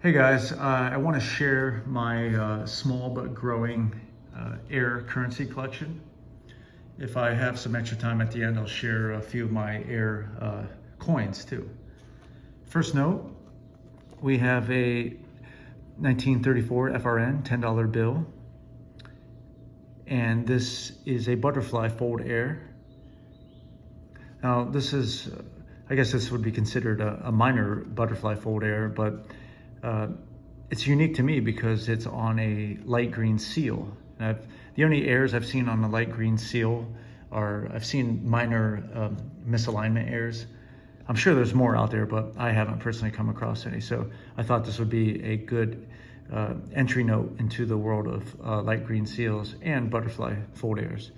Hey guys, I want to share my small but growing air currency collection. If I have some extra time at the end, I'll share a few of my air coins too. First note, we have a 1934 FRN $10 bill, and this is a butterfly fold air. Now this is, I guess this would be considered a minor butterfly fold air, but it's unique to me because it's on a light green seal. And the only errors I've seen on the light green seal are, I've seen minor misalignment errors. I'm sure there's more out there, but I haven't personally come across any. So I thought this would be a good entry note into the world of light green seals and butterfly fold airs.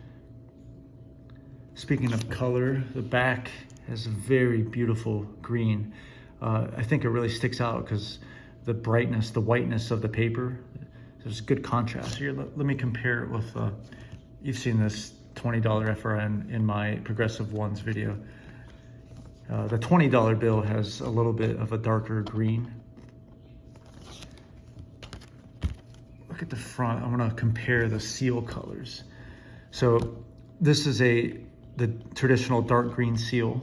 Speaking of color, the back has a very beautiful green. I think it really sticks out because the brightness, the whiteness of the paper, there's good contrast. Here, let me compare it with, you've seen this $20 FRN in my Progressive Ones video. The $20 bill has a little bit of a darker green. Look at the front. I want to compare the seal colors. So this is the traditional dark green seal.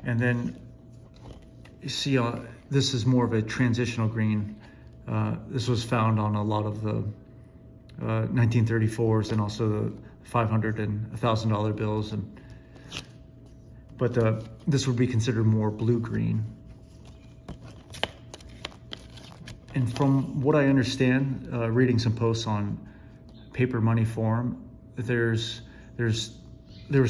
And then you see this is more of a transitional green. This was found on a lot of the 1934s and also the $500 and $1,000 bills. But this would be considered more blue-green. And from what I understand, reading some posts on Paper Money Forum, there was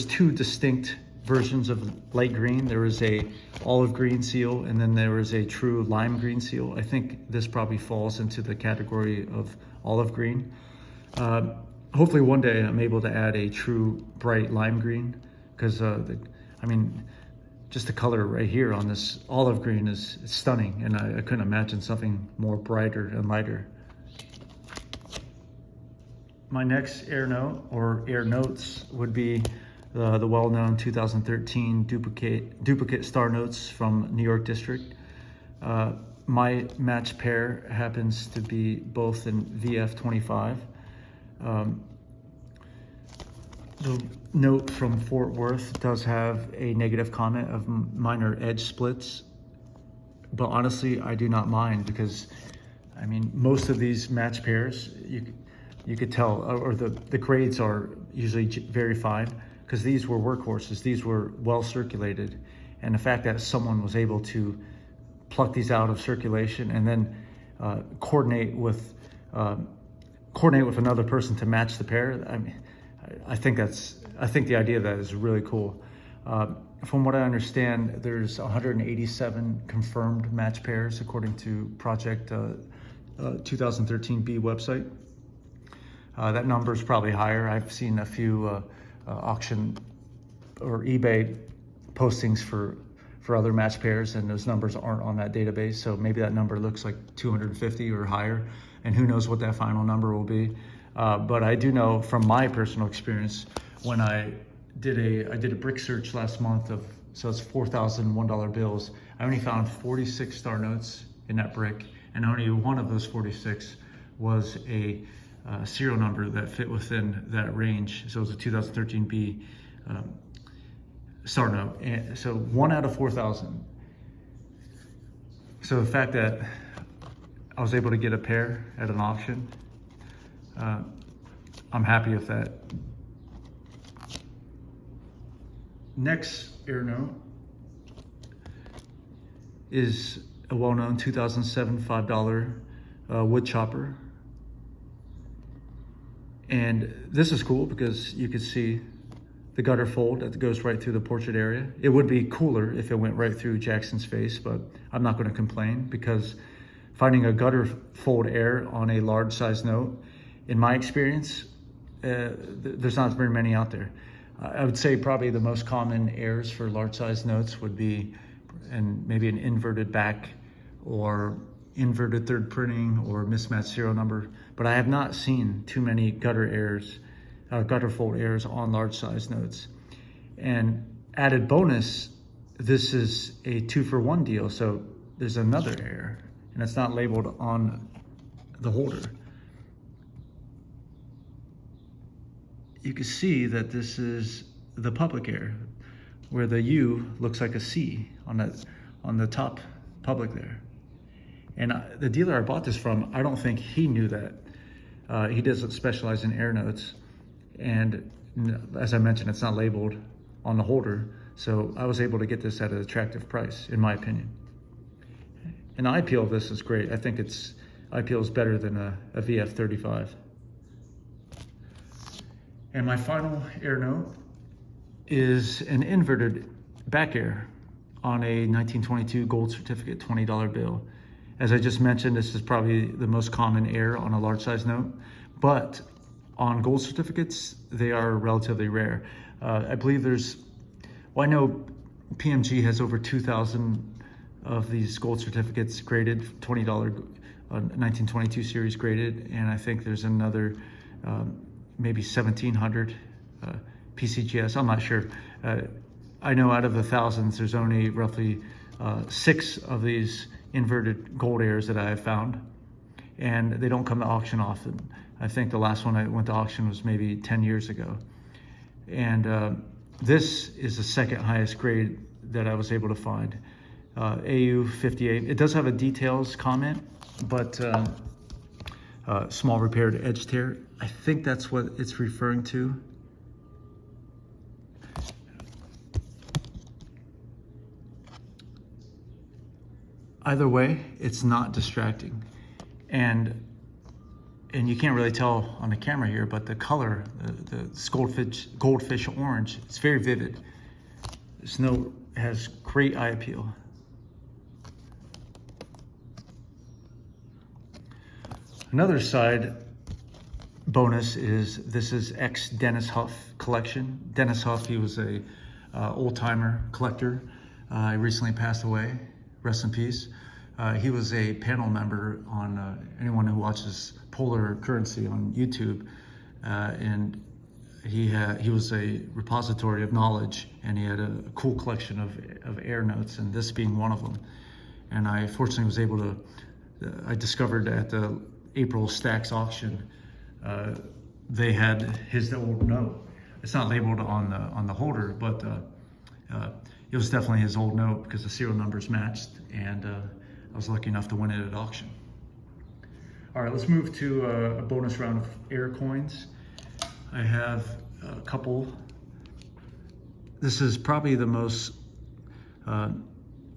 two distinct versions of light green. There was a olive green seal, and then there was a true lime green seal. I think this probably falls into the category of olive green. Hopefully one day I'm able to add a true bright lime green, because just the color right here on this olive green is stunning, and I couldn't imagine something more brighter and lighter. My next air note, or air notes, would be the well-known 2013 duplicate star notes from New York District. My match pair happens to be both in VF25. The note from Fort Worth does have a negative comment of minor edge splits, but honestly, I do not mind, because most of these match pairs, you could tell, or the grades are usually very fine, because these were workhorses. These were well circulated, and the fact that someone was able to pluck these out of circulation and then coordinate with another person to match the pair, I think the idea of that is really cool. From what I understand, there's 187 confirmed match pairs according to Project 2013B website. That number is probably higher. I've seen a few auction or eBay postings for other match pairs, and those numbers aren't on that database. So maybe that number looks like 250 or higher, and who knows what that final number will be. But I do know from my personal experience, when I did a brick search last month so it's $4,001 bills, I only found 46 star notes in that brick, and only one of those 46 was a serial number that fit within that range. So it was a 2013B star note. And so 1 out of 4,000. So the fact that I was able to get a pair at an auction, I'm happy with that. Next air note is a well-known 2007 $5 wood chopper. And this is cool because you can see the gutter fold that goes right through the portrait area. It would be cooler if it went right through Jackson's face, but I'm not going to complain, because finding a gutter fold air on a large size note, in my experience, there's not very many out there. I would say probably the most common airs for large size notes would be maybe an inverted back, or inverted third printing, or mismatched serial number, but I have not seen too many gutter fold airs on large size notes. And added bonus, this is a 2-for-1 deal. So there's another air, and it's not labeled on the holder. You can see that this is the public air, where the U looks like a C on the top public there. And the dealer I bought this from, I don't think he knew that. He doesn't specialize in air notes. And as I mentioned, it's not labeled on the holder. So I was able to get this at an attractive price, in my opinion. And the eye peel of this is great. I think eye peel is better than a VF35. And my final air note is an inverted back air on a 1922 gold certificate $20 bill. As I just mentioned, this is probably the most common air on a large size note, but on gold certificates, they are relatively rare. I believe I know PMG has over 2,000 of these gold certificates graded, $20 1922 series graded, and I think there's another maybe 1,700 PCGS, I'm not sure. I know out of the thousands, there's only roughly 6 of these inverted gold airs that I have found, and they don't come to auction often. I think the last one I went to auction was maybe 10 years ago. And this is the second highest grade that I was able to find. AU 58. It does have a details comment, but small repaired edge tear. I think that's what it's referring to. Either way, it's not distracting. And you can't really tell on the camera here, but the color, the goldfish orange, it's very vivid. This note has great eye appeal. Another side bonus is this is ex Dennis Huff collection. Dennis Huff, he was a old timer collector. He recently passed away. Rest in peace. He was a panel member on anyone who watches Polar Currency on YouTube, and he was a repository of knowledge, and he had a cool collection of air notes, and this being one of them. And I fortunately was able to, I discovered at the April Stacks auction, they had his old note. It's not labeled on the holder, but it was definitely his old note because the serial numbers matched, and I was lucky enough to win it at auction. All right, let's move to a bonus round of air coins. I have a couple. This is probably the most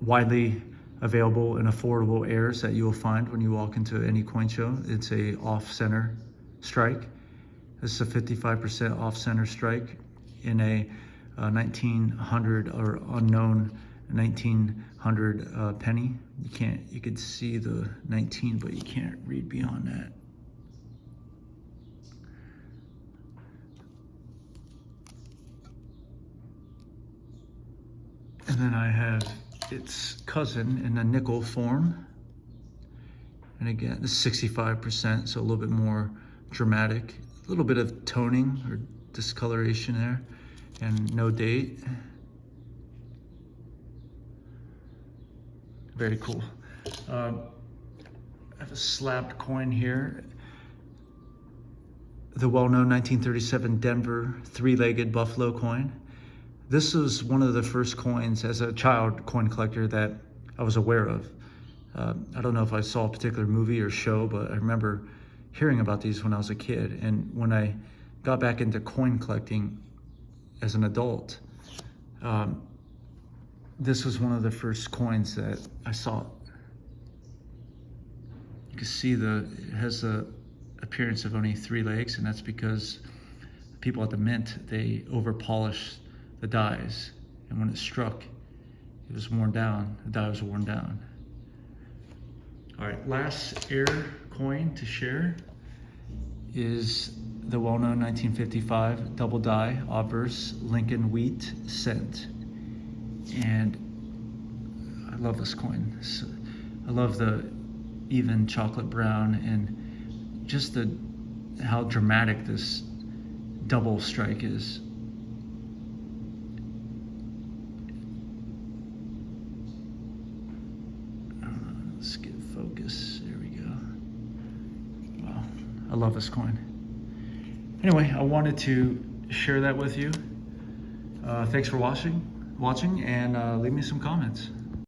widely available and affordable airs that you will find when you walk into any coin show. It's a off-center strike. This is a 55% off-center strike in a 1900 or unknown 1900 penny. You could see the 19, but you can't read beyond that. And then I have its cousin in a nickel form. And again, this is 65%, so a little bit more dramatic. A little bit of toning or discoloration there, and no date. Very cool. I have a slabbed coin here. The well-known 1937 Denver three-legged buffalo coin. This was one of the first coins as a child coin collector that I was aware of. I don't know if I saw a particular movie or show, but I remember hearing about these when I was a kid. And when I got back into coin collecting as an adult, this was one of the first coins that I saw. You can see it has the appearance of only 3 legs, and that's because people at the mint, they over polished the dies, and when it struck, it was worn down. The die was worn down. All right, last air coin to share is the well-known 1955 double die obverse Lincoln wheat cent. And I love this coin. I love the even chocolate brown and just how dramatic this double strike is. focus. There we go. Wow, I love this coin. Anyway, I wanted to share that with you. Thanks for watching, and leave me some comments.